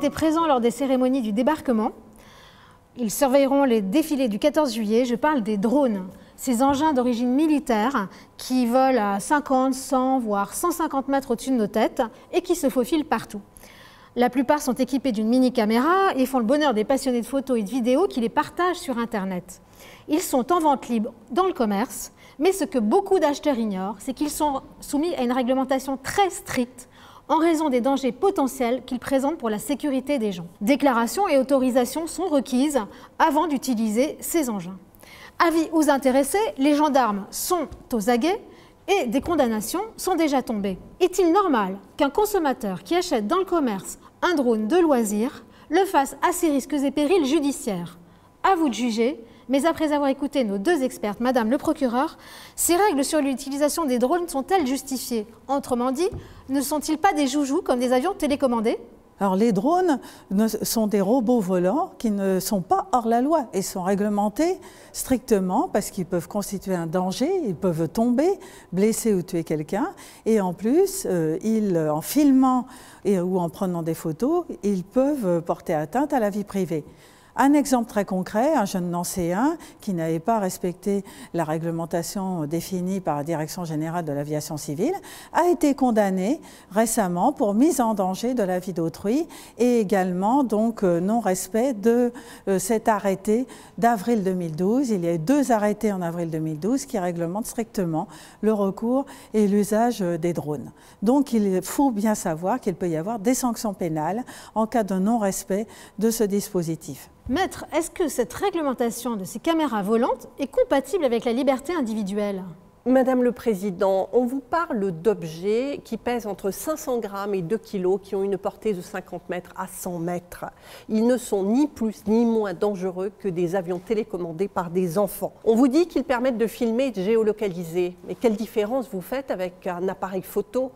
étaient présents lors des cérémonies du débarquement. Ils surveilleront les défilés du 14 juillet. Je parle des drones, ces engins d'origine militaire qui volent à 50, 100, voire 150 mètres au-dessus de nos têtes et qui se faufilent partout. La plupart sont équipés d'une mini-caméra et font le bonheur des passionnés de photos et de vidéos qui les partagent sur Internet. Ils sont en vente libre dans le commerce, mais ce que beaucoup d'acheteurs ignorent, c'est qu'ils sont soumis à une réglementation très stricte en raison des dangers potentiels qu'ils présentent pour la sécurité des gens. Déclarations et autorisations sont requises avant d'utiliser ces engins. Avis aux intéressés, les gendarmes sont aux aguets et des condamnations sont déjà tombées. Est-il normal qu'un consommateur qui achète dans le commerce un drone de loisir le fasse à ses risques et périls judiciaires? À vous de juger, mais après avoir écouté nos deux expertes, Madame le procureur, ces règles sur l'utilisation des drones sont-elles justifiées? Autrement dit, ne sont-ils pas des joujoux comme des avions télécommandés? Alors les drones sont des robots volants qui ne sont pas hors la loi et sont réglementés strictement parce qu'ils peuvent constituer un danger, ils peuvent tomber, blesser ou tuer quelqu'un et en plus, en filmant ou en prenant des photos, ils peuvent porter atteinte à la vie privée. Un exemple très concret, un jeune Nancéen qui n'avait pas respecté la réglementation définie par la Direction générale de l'aviation civile a été condamné récemment pour mise en danger de la vie d'autrui et également donc non-respect de cet arrêté d'avril 2012. Il y a eu 2 arrêtés en avril 2012 qui réglementent strictement le recours et l'usage des drones. Donc il faut bien savoir qu'il peut y avoir des sanctions pénales en cas de non-respect de ce dispositif. Maître, est-ce que cette réglementation de ces caméras volantes est compatible avec la liberté individuelle? Madame le Président, on vous parle d'objets qui pèsent entre 500 grammes et 2 kilos, qui ont une portée de 50 mètres à 100 mètres. Ils ne sont ni plus ni moins dangereux que des avions télécommandés par des enfants. On vous dit qu'ils permettent de filmer et de géolocaliser. Mais quelle différence vous faites avec un appareil photo?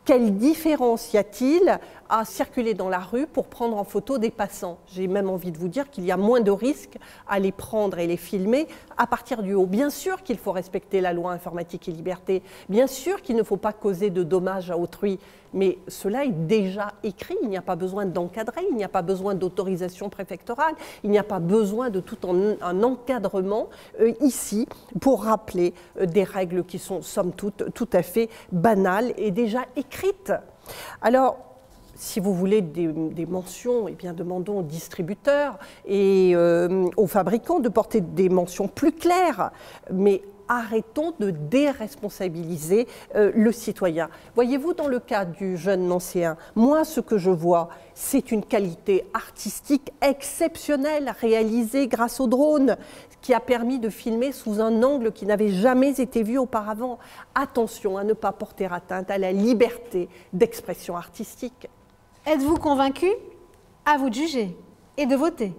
Quelle différence y a-t-il à circuler dans la rue pour prendre en photo des passants? J'ai même envie de vous dire qu'il y a moins de risques à les prendre et les filmer à partir du haut. Bien sûr qu'il faut respecter la loi informatique et liberté, bien sûr qu'il ne faut pas causer de dommages à autrui, mais cela est déjà écrit, il n'y a pas besoin d'encadrer, il n'y a pas besoin d'autorisation préfectorale, il n'y a pas besoin de tout un encadrement ici pour rappeler des règles qui sont somme toute tout à fait banales et déjà écrites. Alors, si vous voulez des mentions, eh bien demandons aux distributeurs et aux fabricants de porter des mentions plus claires, mais arrêtons de déresponsabiliser le citoyen. Voyez-vous, dans le cas du jeune Nancéen, moi, ce que je vois, c'est une qualité artistique exceptionnelle réalisée grâce au drone, qui a permis de filmer sous un angle qui n'avait jamais été vu auparavant. Attention à ne pas porter atteinte à la liberté d'expression artistique. Êtes-vous convaincu? À vous de juger et de voter.